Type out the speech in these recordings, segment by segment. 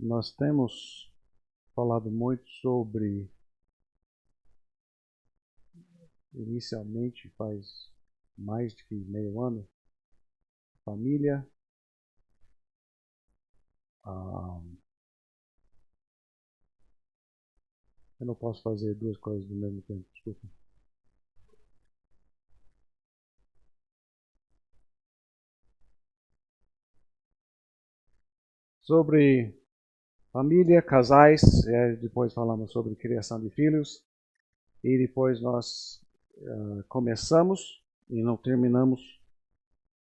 Nós temos falado muito sobre, inicialmente faz mais de meio ano, família, eu não posso fazer duas coisas ao mesmo tempo, desculpa. Sobre família, casais, depois falamos sobre criação de filhos, e depois nós começamos e não terminamos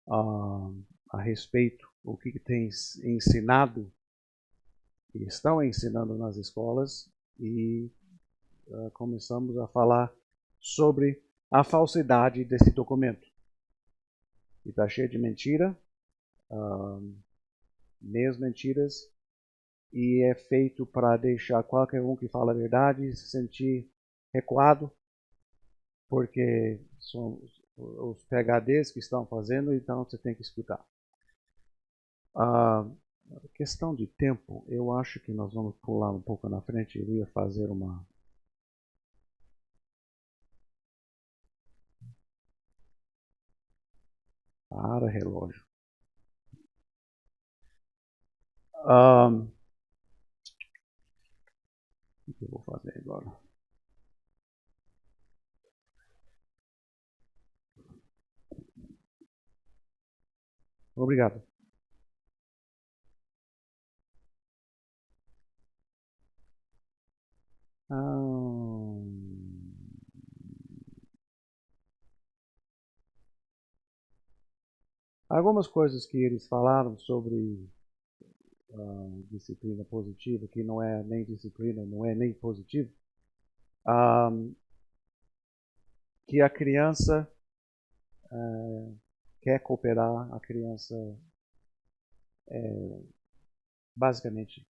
a respeito o que tem ensinado e estão ensinando nas escolas, e começamos a falar sobre a falsidade desse documento. E está cheio de mentira, meias mentiras, e é feito para deixar qualquer um que fala a verdade se sentir recuado, porque são os PhDs que estão fazendo, então você tem que escutar. Questão de tempo, eu acho que nós vamos pular um pouco na frente. Eu ia fazer uma... Para, relógio. O que eu vou fazer agora? Obrigado. Algumas coisas que eles falaram sobre disciplina positiva, que não é nem disciplina, não é nem positivo, que a criança quer cooperar, a criança é basicamente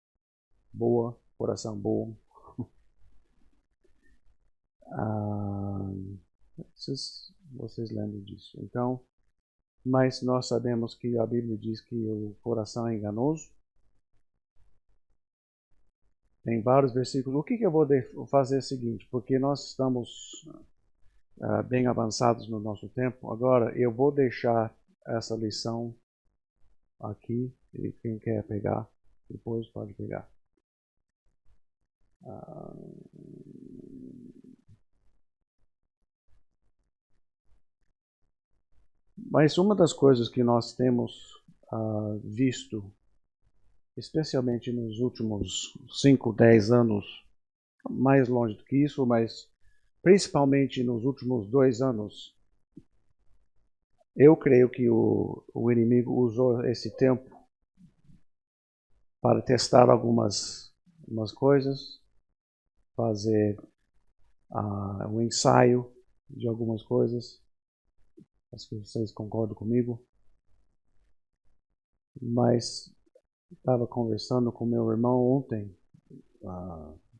boa, coração bom. Vocês lembram disso. Então, mas nós sabemos que a Bíblia diz que o coração é enganoso. Tem vários versículos. O que eu vou fazer é o seguinte, porque nós estamos bem avançados no nosso tempo. Agora eu vou deixar essa lição aqui, e quem quer pegar, depois pode pegar. Mas uma das coisas que nós temos visto, especialmente nos últimos 5, 10 anos, mais longe do que isso, mas principalmente nos últimos 2 anos, eu creio que o inimigo usou esse tempo para testar algumas coisas, fazer um ensaio de algumas coisas. Acho que vocês concordam comigo. Mas estava conversando com meu irmão ontem,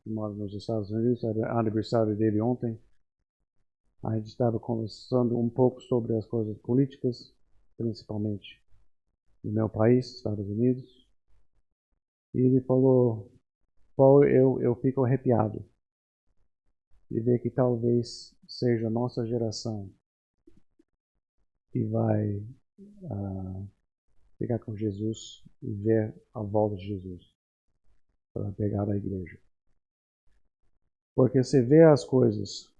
que mora nos Estados Unidos, era aniversário dele ontem. A gente estava conversando um pouco sobre as coisas políticas, principalmente no meu país, Estados Unidos. E ele falou: Paul, eu fico arrepiado de ver que talvez seja a nossa geração que vai ficar com Jesus e ver a volta de Jesus para pegar a igreja. Porque você vê as coisas.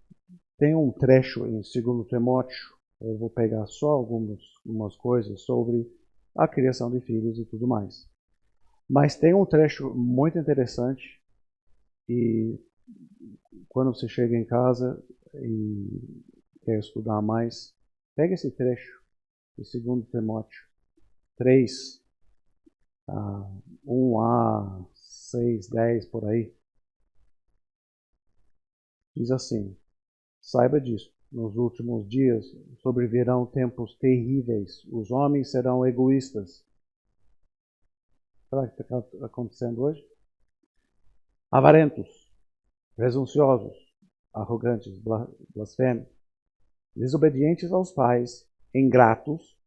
Tem um trecho em 2 Timóteo, eu vou pegar só algumas coisas sobre a criação de filhos e tudo mais. Mas tem um trecho muito interessante, e quando você chega em casa e quer estudar mais, pega esse trecho de 2 Timóteo 3, 1a, 6, 10, por aí. Diz assim: saiba disso, nos últimos dias sobrevirão tempos terríveis. Os homens serão egoístas. Será que está acontecendo hoje? Avarentos, presunçosos, arrogantes, blasfêmios, desobedientes aos pais, ingratos,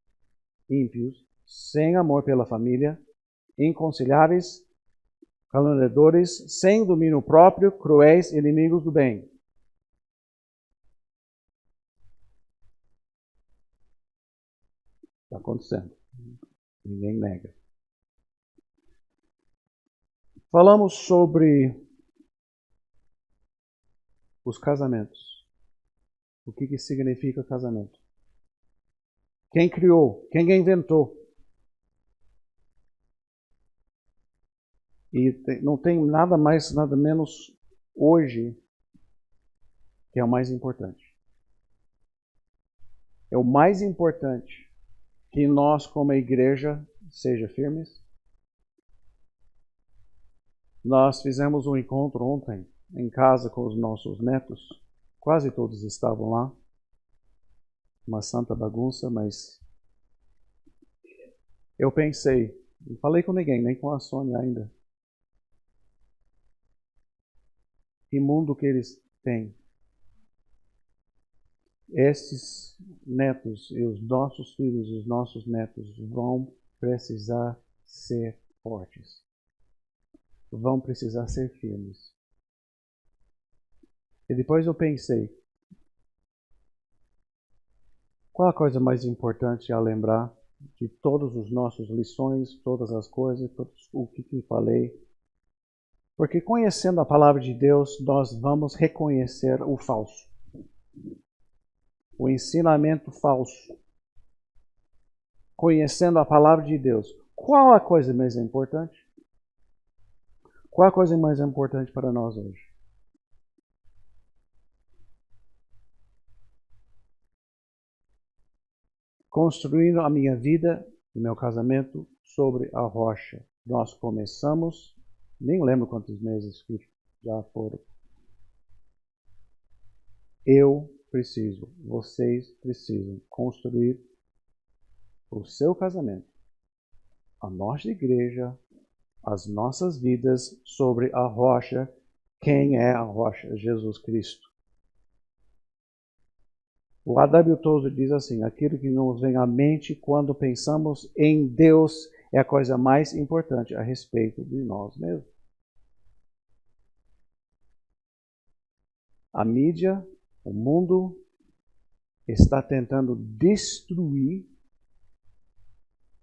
ímpios, sem amor pela família, inconciliáveis, caluniadores, sem domínio próprio, cruéis, inimigos do bem. Está acontecendo. Ninguém nega. Falamos sobre os casamentos. O que significa casamento? Quem criou? Quem inventou? E não tem nada mais, nada menos hoje que é o mais importante. É o mais importante que nós, como igreja, seja firmes. Nós fizemos um encontro ontem em casa com os nossos netos. Quase todos estavam lá. Uma santa bagunça, mas eu pensei, não falei com ninguém, nem com a Sônia ainda. Que mundo que eles têm. Esses netos e os nossos filhos e os nossos netos vão precisar ser fortes. Vão precisar ser firmes. E depois eu pensei, qual a coisa mais importante a lembrar de todas as nossas lições, todas as coisas, o que falei? Porque conhecendo a palavra de Deus, nós vamos reconhecer o falso. O ensinamento falso. Conhecendo a palavra de Deus. Qual a coisa mais importante? Qual a coisa mais importante para nós hoje? Construindo a minha vida, o meu casamento, sobre a rocha. Nós começamos, nem lembro quantos meses que já foram. Eu preciso, vocês precisam construir o seu casamento, a nossa igreja, as nossas vidas sobre a rocha. Quem é a rocha? Jesus Cristo. O A.W. Tozer diz assim, aquilo que nos vem à mente quando pensamos em Deus é a coisa mais importante a respeito de nós mesmos. A mídia, o mundo, está tentando destruir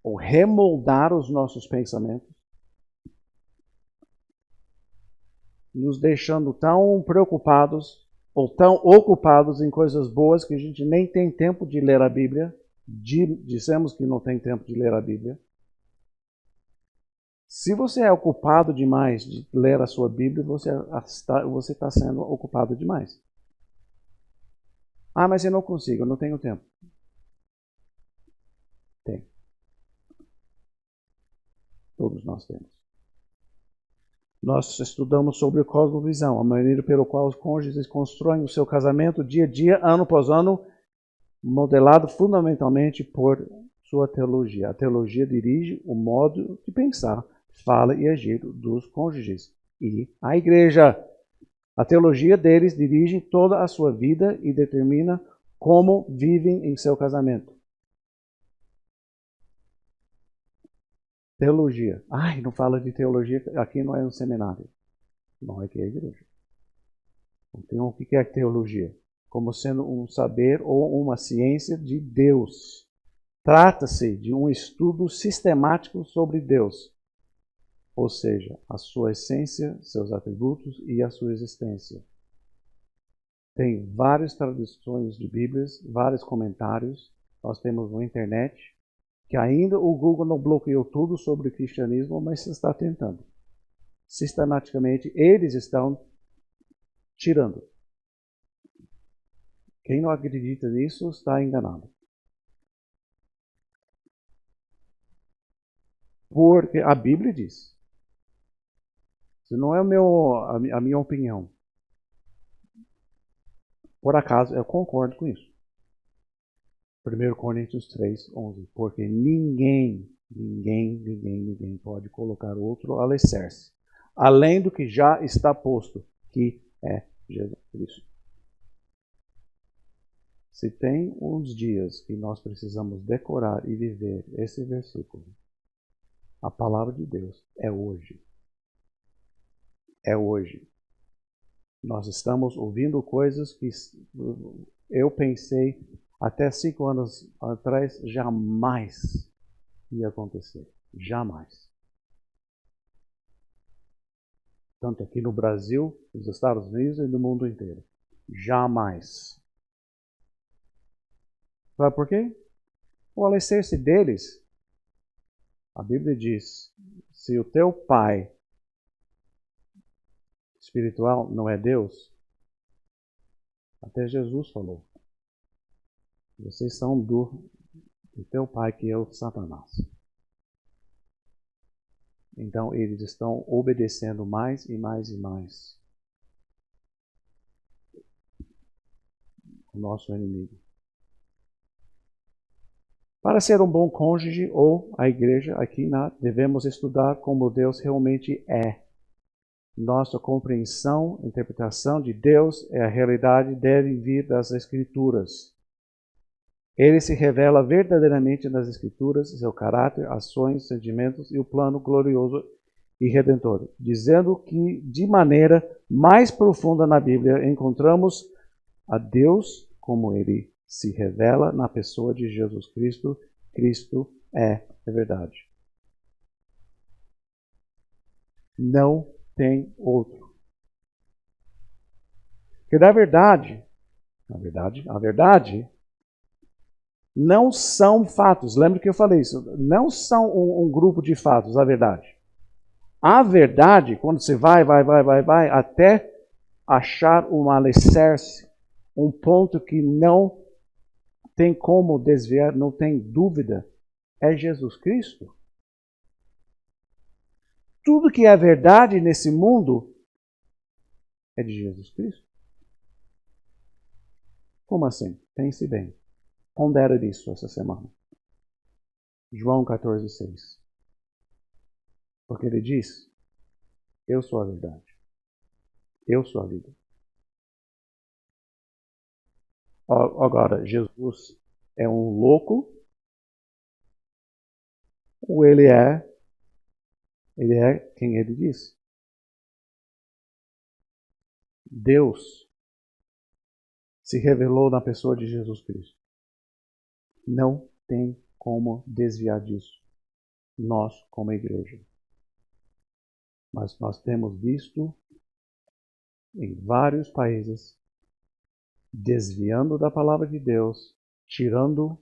ou remoldar os nossos pensamentos, nos deixando tão preocupados ou tão ocupados em coisas boas que a gente nem tem tempo de ler a Bíblia. Dissemos que não tem tempo de ler a Bíblia. Se você é ocupado demais de ler a sua Bíblia, você está sendo ocupado demais. Ah, mas eu não consigo, eu não tenho tempo. Tem. Todos nós temos. Nós estudamos sobre a cosmovisão, a maneira pela qual os cônjuges constroem o seu casamento dia a dia, ano após ano, modelado fundamentalmente por sua teologia. A teologia dirige o modo de pensar, fala e agir dos cônjuges. E a igreja, a teologia deles dirige toda a sua vida e determina como vivem em seu casamento. Teologia. Ai, não fala de teologia, aqui não é um seminário. Não, aqui é a igreja. Então, o que é teologia? Como sendo um saber ou uma ciência de Deus. Trata-se de um estudo sistemático sobre Deus, ou seja, a sua essência, seus atributos e a sua existência. Tem várias traduções de Bíblias, vários comentários. Nós temos na internet, que ainda o Google não bloqueou tudo sobre o cristianismo, mas está tentando. Sistematicamente, eles estão tirando. Quem não acredita nisso está enganado. Porque a Bíblia diz. Isso não é a minha opinião. Por acaso, eu concordo com isso. 1 Coríntios 3:11. Porque ninguém pode colocar outro alicerce, além do que já está posto, que é Jesus Cristo. Se tem uns dias que nós precisamos decorar e viver esse versículo, a palavra de Deus é hoje. é hoje. Nós estamos ouvindo coisas que eu pensei até 5 anos atrás jamais ia acontecer. Jamais. Tanto aqui no Brasil, nos Estados Unidos e no mundo inteiro. Jamais. Sabe por quê? O alicerce deles, a Bíblia diz, se o teu pai espiritual não é Deus, até Jesus falou, vocês são do teu pai que é o Satanás. Então eles estão obedecendo mais e mais e mais o nosso inimigo. Para ser um bom cônjuge ou a igreja aqui, devemos estudar como Deus realmente é. Nossa compreensão, interpretação de Deus e a realidade deve vir das Escrituras. Ele se revela verdadeiramente nas Escrituras, seu caráter, ações, sentimentos e o plano glorioso e redentor, dizendo que de maneira mais profunda na Bíblia encontramos a Deus como Ele se revela na pessoa de Jesus Cristo. Cristo é a verdade. Não tem outro. Porque a verdade não são fatos. Lembra que eu falei isso? Não são um grupo de fatos, a verdade. A verdade, quando você vai até achar um alicerce, um ponto que não tem como desviar, não tem dúvida, é Jesus Cristo. Tudo que é verdade nesse mundo é de Jesus Cristo. Como assim? Pense bem. Pondera disso essa semana. João 14,6. Porque ele diz, eu sou a verdade. Eu sou a vida. Agora, Jesus é um louco? Ou ele é quem ele diz? Deus se revelou na pessoa de Jesus Cristo. Não tem como desviar disso. Nós, como igreja. Mas nós temos visto em vários países desviando da palavra de Deus, tirando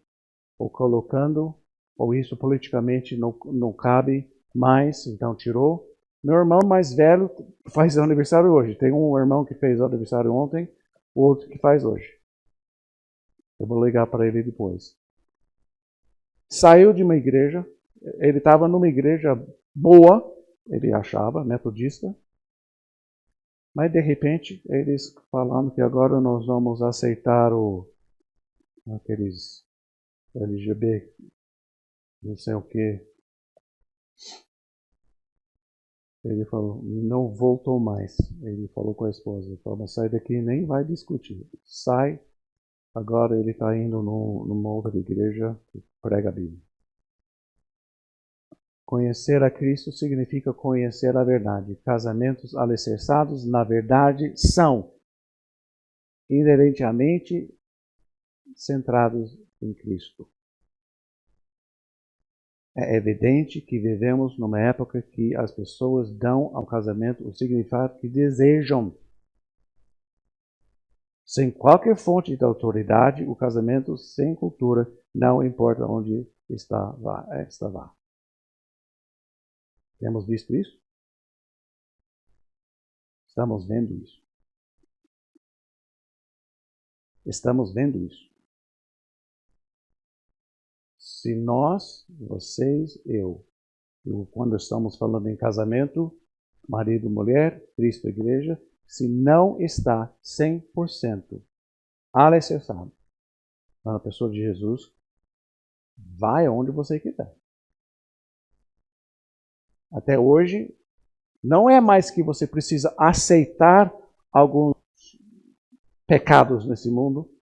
ou colocando, ou isso politicamente não cabe mais, então tirou. Meu irmão mais velho faz aniversário hoje. Tem um irmão que fez aniversário ontem, o outro que faz hoje. Eu vou ligar para ele depois. Saiu de uma igreja, ele estava numa igreja boa, ele achava, metodista, mas de repente eles falando que agora nós vamos aceitar aqueles LGBT, não sei o que. Ele falou, não voltou mais. Ele falou com a esposa, ele falou, sai daqui e nem vai discutir. Sai. Agora ele está indo numa outra igreja que prega a Bíblia. Conhecer a Cristo significa conhecer a verdade. Casamentos alicerçados na verdade são inerentemente centrados em Cristo. É evidente que vivemos numa época que as pessoas dão ao casamento o significado que desejam. Sem qualquer fonte de autoridade, o casamento sem cultura, não importa onde estava. Temos visto isso? Estamos vendo isso. Estamos vendo isso. Se nós, vocês, eu, quando estamos falando em casamento, marido, mulher, Cristo, igreja, se não está 100% alicerçado na pessoa de Jesus, vai onde você quiser. Até hoje, não é mais que você precisa aceitar alguns pecados nesse mundo.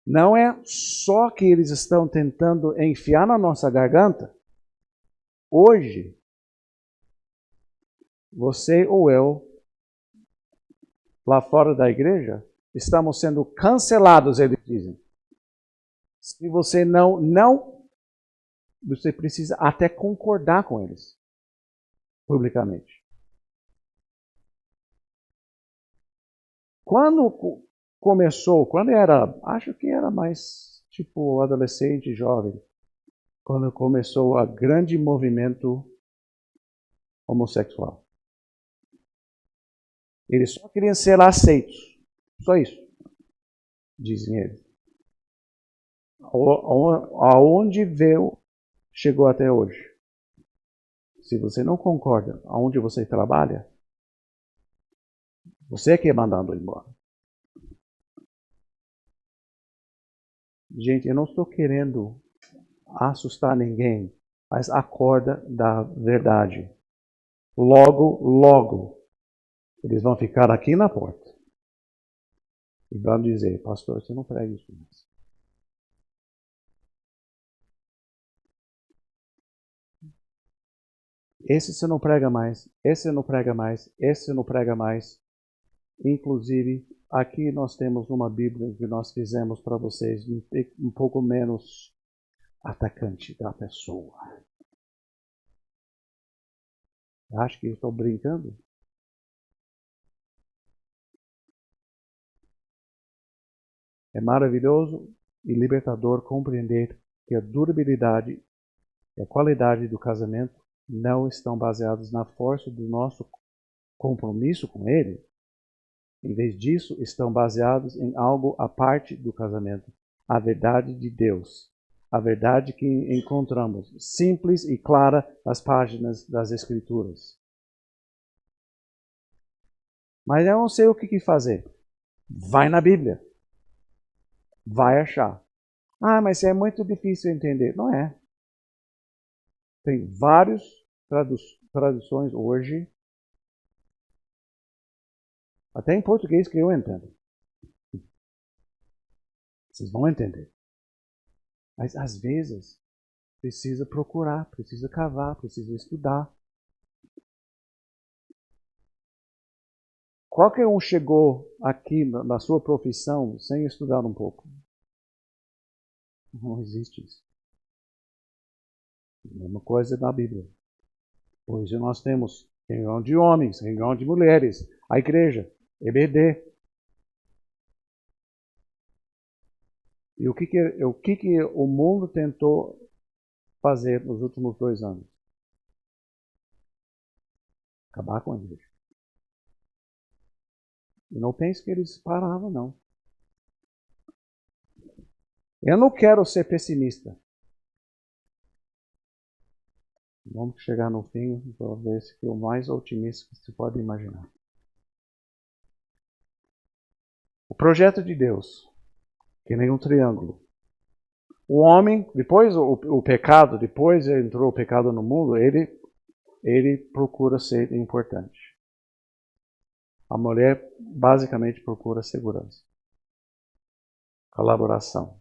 Não é só que eles estão tentando enfiar na nossa garganta. Hoje, você ou eu, lá fora da igreja, estamos sendo cancelados, eles dizem. Se você não, você precisa até concordar com eles, publicamente. Quando começou, quando era, acho que era mais tipo adolescente, jovem, quando começou o grande movimento homossexual. Eles só queriam ser aceitos. Só isso, dizem eles. Aonde veio, chegou até hoje. Se você não concorda aonde você trabalha, você é que é mandado embora. Gente, eu não estou querendo assustar ninguém, mas acorda da verdade. Logo, eles vão ficar aqui na porta. E vão dizer, pastor, você não prega isso mais. Esse você não prega mais, esse você não prega mais, esse você não prega mais. Inclusive, aqui nós temos uma Bíblia que nós fizemos para vocês, um pouco menos atacante da pessoa. Acho que eu estou brincando. É maravilhoso e libertador compreender que a durabilidade e a qualidade do casamento não estão baseados na força do nosso compromisso com ele. Em vez disso, estão baseados em algo à parte do casamento, a verdade de Deus. A verdade que encontramos, simples e clara, nas páginas das Escrituras. Mas eu não sei o que fazer. Vai na Bíblia. Vai achar. Ah, mas é muito difícil entender. Não é. Tem várias traduções hoje, até em português que eu entendo. Vocês vão entender. Mas às vezes precisa procurar, precisa cavar, precisa estudar. Qualquer um chegou aqui na sua profissão sem estudar um pouco. Não existe isso. A mesma coisa na Bíblia. Hoje nós temos reunião de homens, reunião de mulheres, a igreja, EBD. E o que o mundo tentou fazer nos últimos 2 anos? Acabar com a igreja. E não pense que eles paravam, não. Eu não quero ser pessimista. Vamos chegar no fim, para ver se é o mais otimista que se pode imaginar. O projeto de Deus, que nem um triângulo. O homem, depois o pecado, depois entrou o pecado no mundo, ele procura ser importante. A mulher basicamente procura segurança, colaboração.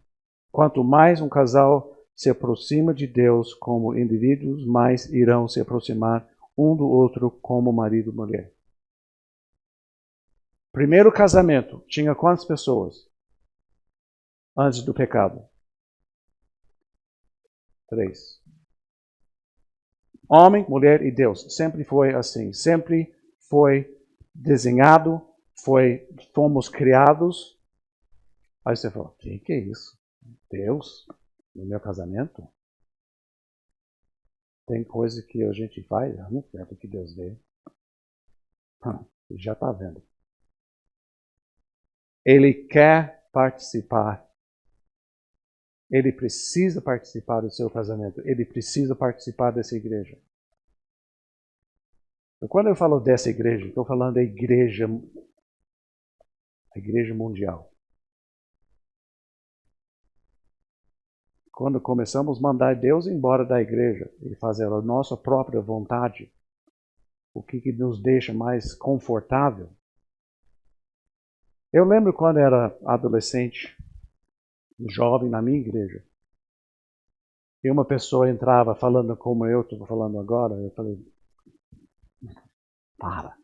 Quanto mais um casal se aproxima de Deus como indivíduos, mais irão se aproximar um do outro como marido e mulher. Primeiro casamento tinha quantas pessoas antes do pecado? 3. Homem, mulher e Deus. Sempre foi assim. Sempre foi desenhado, fomos criados. Aí você fala, o que é isso? Deus? No meu casamento? Tem coisa que a gente faz, eu não quero que Deus vê. Já está vendo. Ele quer participar. Ele precisa participar do seu casamento. Ele precisa participar dessa igreja. Quando eu falo dessa igreja, estou falando da igreja mundial. Quando começamos a mandar Deus embora da igreja e fazer a nossa própria vontade, o que nos deixa mais confortável. Eu lembro quando era adolescente, jovem na minha igreja, e uma pessoa entrava falando como eu estou falando agora, eu falei, Para.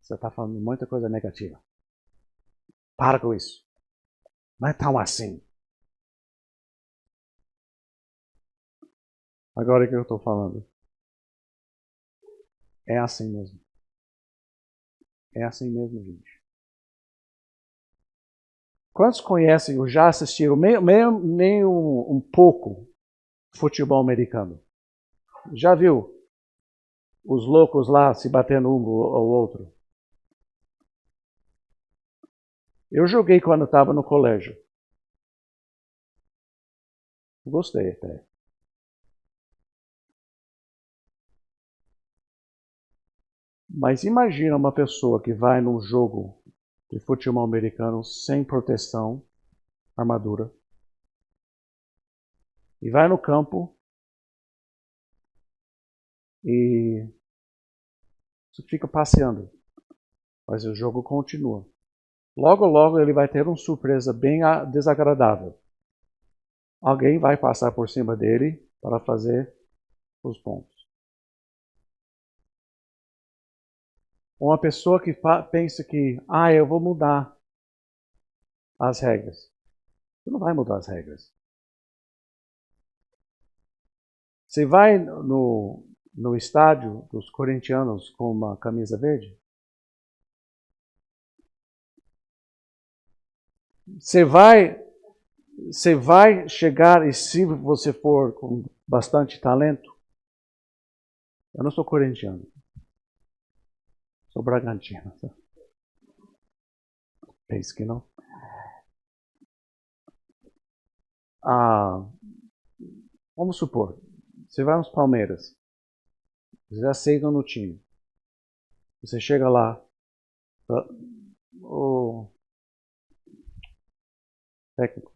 Você está falando muita coisa negativa. Para com isso. Não é tão assim. Agora que eu estou falando. É assim mesmo. É assim mesmo, gente. Quantos conhecem ou já assistiram meio um pouco futebol americano? Já viu os loucos lá se batendo um ao outro? Eu joguei quando estava no colégio. Gostei até. Mas imagina uma pessoa que vai num jogo de futebol americano sem proteção, armadura, e vai no campo e você fica passeando. Mas o jogo continua. Logo, logo ele vai ter uma surpresa bem desagradável. Alguém vai passar por cima dele para fazer os pontos. Uma pessoa que pensa que, eu vou mudar as regras. Você não vai mudar as regras. Você vai no estádio dos corintianos com uma camisa verde? Você vai chegar, e se você for com bastante talento, eu não sou corintiano, sou bragantino. Penso que não. Vamos supor, você vai nos Palmeiras, você aceita no time. Você chega lá, o técnico,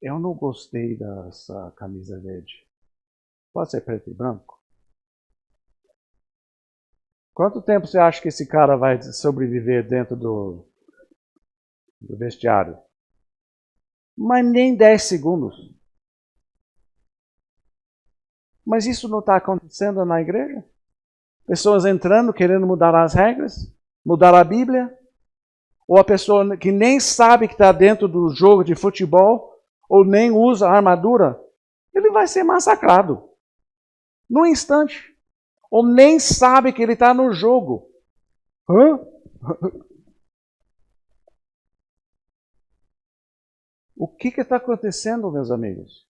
eu não gostei dessa camisa verde. Pode ser preto e branco? Quanto tempo você acha que esse cara vai sobreviver dentro do vestiário? Mas nem 10 segundos. Mas isso não está acontecendo na igreja? Pessoas entrando, querendo mudar as regras, mudar a Bíblia. Ou a pessoa que nem sabe que está dentro do jogo de futebol, ou nem usa a armadura, ele vai ser massacrado. Num instante. Ou nem sabe que ele está no jogo. Hã? O que está acontecendo, meus amigos?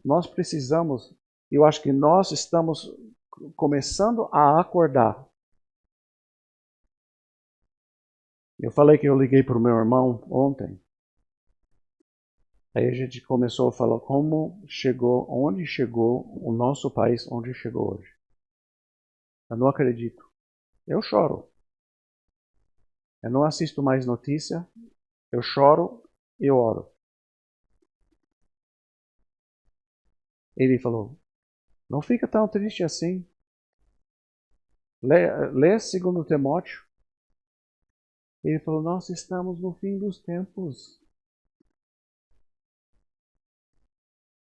Nós precisamos, eu acho que nós estamos começando a acordar. Eu falei que eu liguei para o meu irmão ontem. Aí a gente começou a falar como chegou, onde chegou o nosso país, onde chegou hoje. Eu não acredito. Eu choro. Eu não assisto mais notícia. Eu choro e eu oro. Ele falou, não fica tão triste assim. Lê 2 Timóteo. Ele falou, nós estamos no fim dos tempos.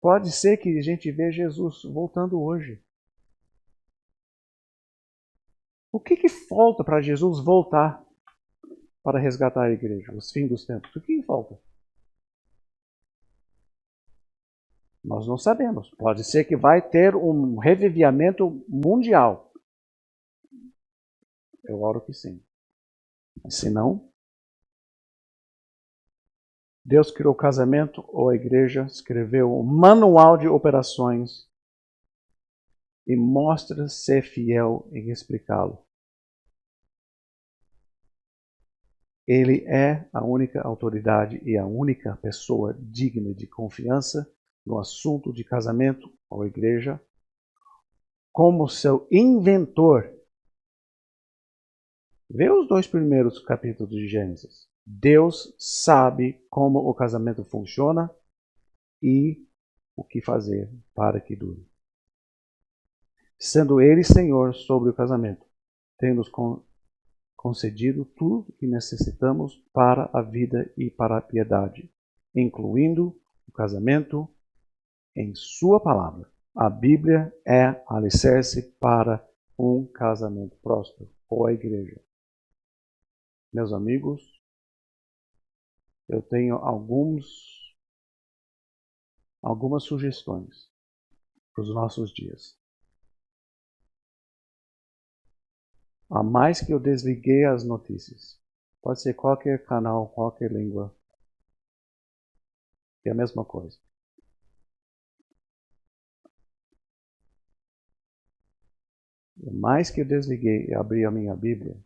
Pode ser que a gente veja Jesus voltando hoje. O que falta para Jesus voltar para resgatar a igreja, os fins dos tempos? O que falta? Nós não sabemos. Pode ser que vai ter um reviviamento mundial. Eu oro que sim. Mas se não, Deus criou o casamento ou a igreja escreveu um manual de operações e mostra ser fiel em explicá-lo. Ele é a única autoridade e a única pessoa digna de confiança no assunto de casamento ou igreja, como seu inventor. Vê os 2 primeiros capítulos de Gênesis. Deus sabe como o casamento funciona e o que fazer para que dure. Sendo Ele Senhor sobre o casamento, tem-nos concedido tudo o que necessitamos para a vida e para a piedade, incluindo o casamento em Sua palavra. A Bíblia é alicerce para um casamento próspero, ou a igreja. Meus amigos, eu tenho algumas sugestões para os nossos dias. A mais que eu desliguei as notícias, pode ser qualquer canal, qualquer língua, é a mesma coisa. A mais que eu desliguei e abri a minha Bíblia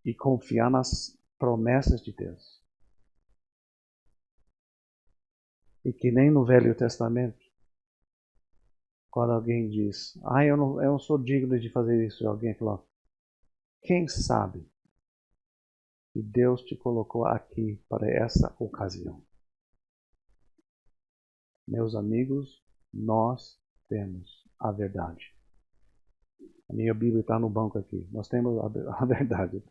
e confiar nas promessas de Deus. E que nem no Velho Testamento, quando alguém diz, eu não sou digno de fazer isso, e alguém fala, quem sabe que Deus te colocou aqui para essa ocasião? Meus amigos, nós temos a verdade. A minha Bíblia está no banco aqui. Nós temos a verdade.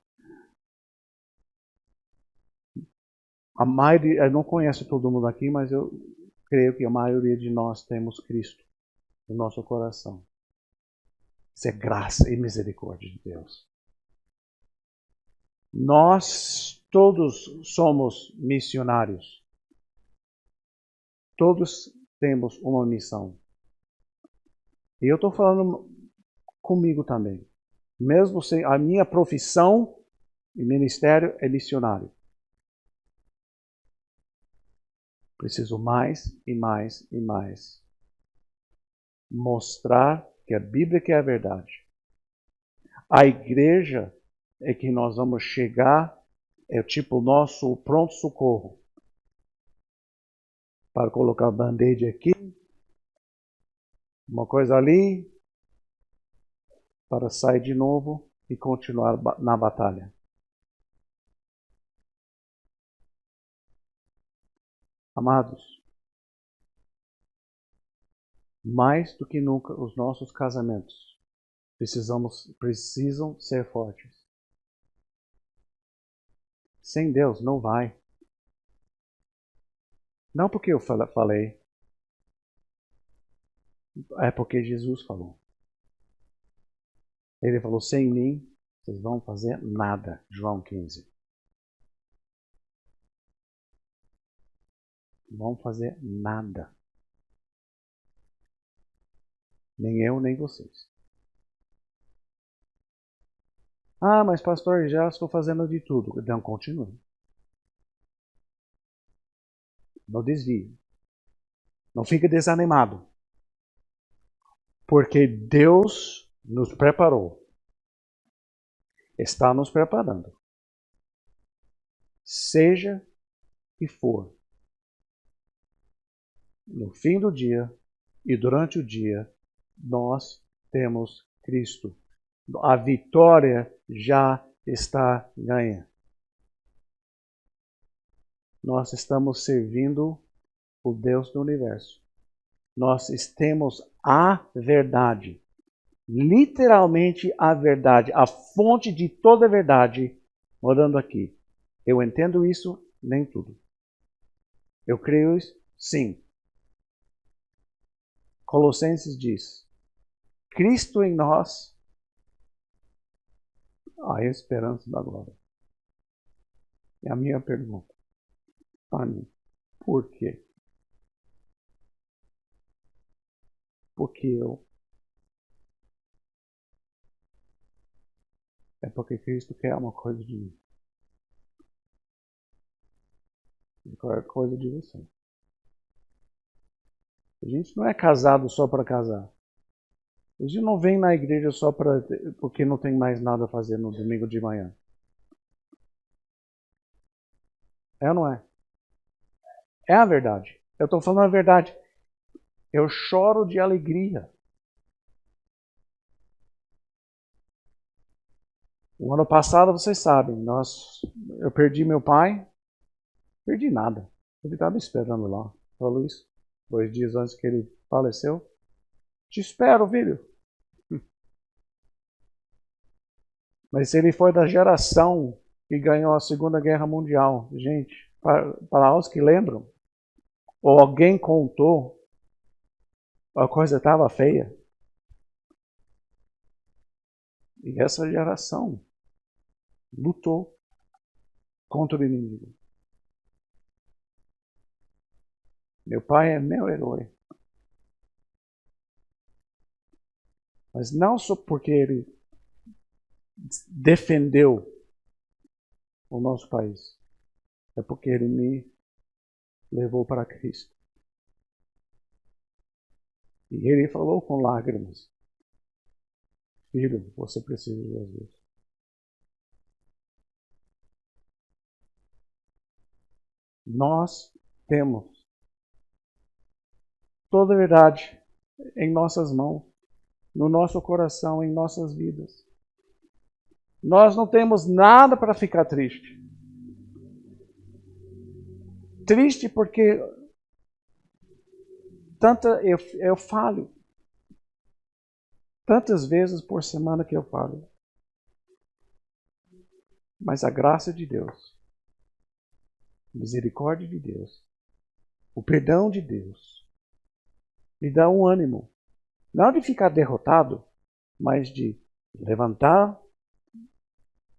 A maioria, eu não conheço todo mundo aqui, mas eu creio que a maioria de nós temos Cristo no nosso coração. Isso é graça e misericórdia de Deus. Nós todos somos missionários. Todos temos uma missão. E eu estou falando comigo também. Mesmo sem a minha profissão e ministério é missionário. Preciso mais e mais e mais mostrar que a Bíblia que é a verdade. A igreja é que nós vamos chegar, é tipo o nosso pronto-socorro. Para colocar band-aid aqui, uma coisa ali, para sair de novo e continuar na batalha. Amados, mais do que nunca os nossos casamentos precisam ser fortes. Sem Deus não vai. Não porque eu falei, é porque Jesus falou. Ele falou, sem mim, vocês vão fazer nada. João 15. Não vão fazer nada. Nem eu, nem vocês. Mas pastor, já estou fazendo de tudo. Então continue. Não desvie. Não fique desanimado. Porque Deus nos preparou. Está nos preparando. Seja que for. No fim do dia e durante o dia, nós temos Cristo. A vitória já está ganha. Nós estamos servindo o Deus do universo. Nós temos a verdade. Literalmente a verdade. A fonte de toda a verdade morando aqui. Eu entendo isso, nem tudo. Eu creio isso, sim. Colossenses diz, Cristo em nós, a esperança da glória. É a minha pergunta. Por quê? Porque eu. É porque Cristo quer uma coisa de mim. Ele quer coisa de você. A gente não é casado só para casar. A gente não vem na igreja só porque não tem mais nada a fazer no domingo de manhã. É ou não é? É a verdade. Eu estou falando a verdade. Eu choro de alegria. O ano passado, vocês sabem, eu perdi meu pai. Perdi nada. Ele estava esperando lá. Falou isso 2 dias antes que ele faleceu. Te espero, filho. Mas ele foi da geração que ganhou a Segunda Guerra Mundial. Gente, para os que lembram, ou alguém contou, A coisa estava feia. E essa geração lutou contra o inimigo. Meu pai é meu herói. Mas não só porque ele defendeu o nosso país. É porque ele me levou para Cristo. E ele falou com lágrimas: filho, você precisa de Jesus. Nós temos toda a verdade em nossas mãos, no nosso coração, em nossas vidas. Nós não temos nada para ficar triste. Triste porque eu falho. Tantas vezes por semana que eu falho. Mas a graça de Deus, a misericórdia de Deus, o perdão de Deus, me dá um ânimo. Não de ficar derrotado, mas de levantar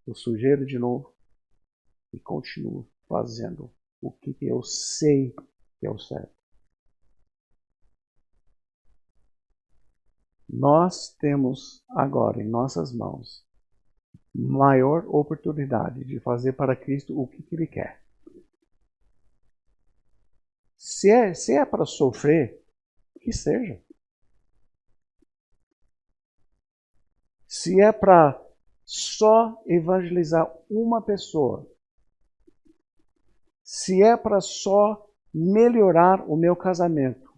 o sujeiro de novo e continuar fazendo o que eu sei que é o certo. Nós temos agora em nossas mãos maior oportunidade de fazer para Cristo o que Ele quer. Se é para sofrer, que seja. Se é para só evangelizar uma pessoa, se é para só melhorar o meu casamento,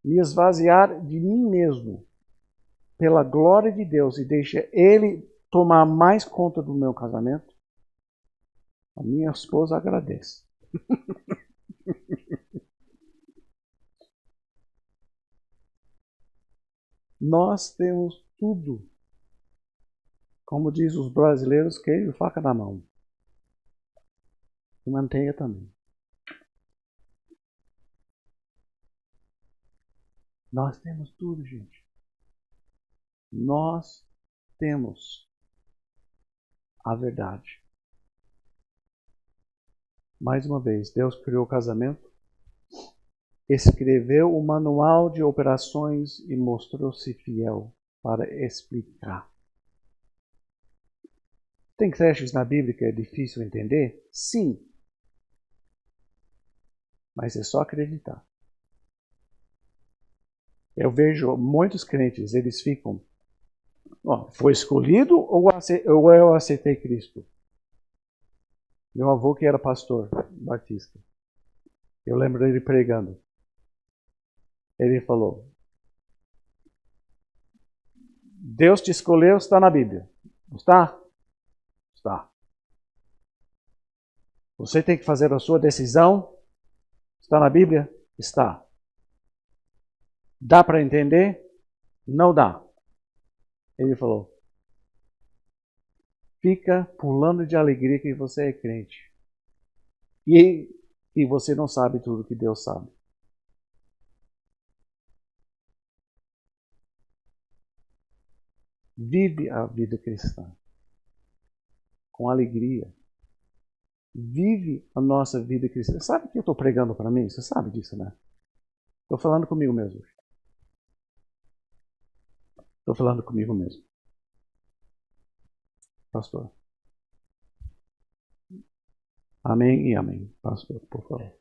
me esvaziar de mim mesmo, pela glória de Deus, e deixar Ele tomar mais conta do meu casamento, a minha esposa agradece. Nós temos tudo. Como diz os brasileiros, queijo e faca na mão. E manteiga também. Nós temos tudo, gente. Nós temos a verdade. Mais uma vez, Deus criou o casamento, escreveu o manual de operações e mostrou-se fiel para explicar. Tem trechos na Bíblia que é difícil entender? Sim. Mas é só acreditar. Eu vejo muitos crentes, eles ficam, foi escolhido ou eu aceitei Cristo? Meu avô que era pastor batista, eu lembro dele pregando. Ele falou: Deus te escolheu, está na Bíblia. Está? Está. Você tem que fazer a sua decisão. Está na Bíblia? Está. Dá para entender? Não dá. Ele falou: fica pulando de alegria que você é crente. E você não sabe tudo que Deus sabe. Vive a vida cristã com alegria. Vive a nossa vida cristã. Sabe que eu estou pregando para mim? Você sabe disso, né? Estou falando comigo mesmo. Estou falando comigo mesmo. Pastor. Amém e amém. Pastor, por favor.